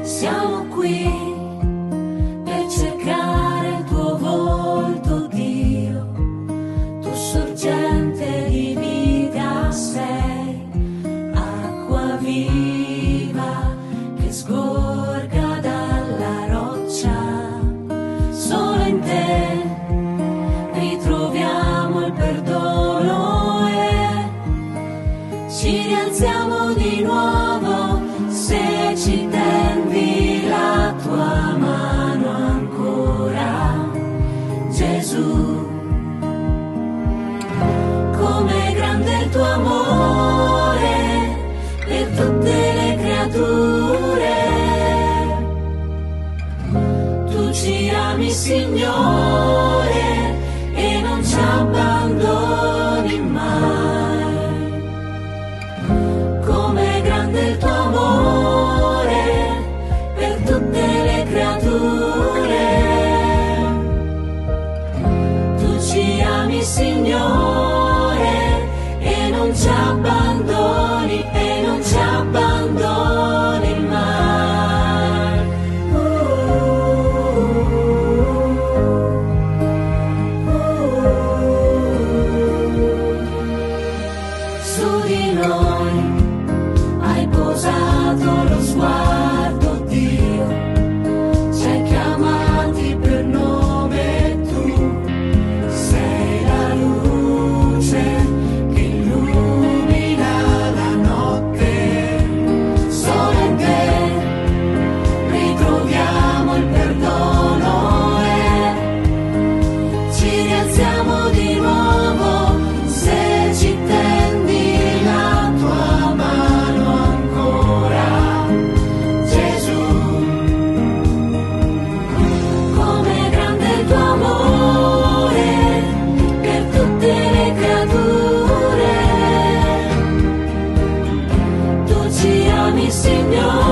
Siamo qui per cercare il tuo volto, Dio, tu sorgente di vita sei, acqua viva che sgorga dalla roccia. Solo in te ritroviamo il perdono e ci rialziamo di nuovo se ci tendi la tua mano ancora, Gesù. Com'è grande il tuo amore per tutte le creature, tu ci ami, Signore, e non ci abbandoni mai. Com'è grande il tuo amore per tutte le creature, tu ci ami, Signore, e non ci abbandoni, e non ci abbandoni mai. Su di noi hai posato lo sguardo, Dio, ci hai chiamati per nome e tu sei la luce che illumina la notte. Solo in te ritroviamo il perdono e ci rialziamo di nuovo se ci tendi la tua mano ancora, Gesù. Com'è grande il tuo amore per tutte le creature, tu ci ami, Signore,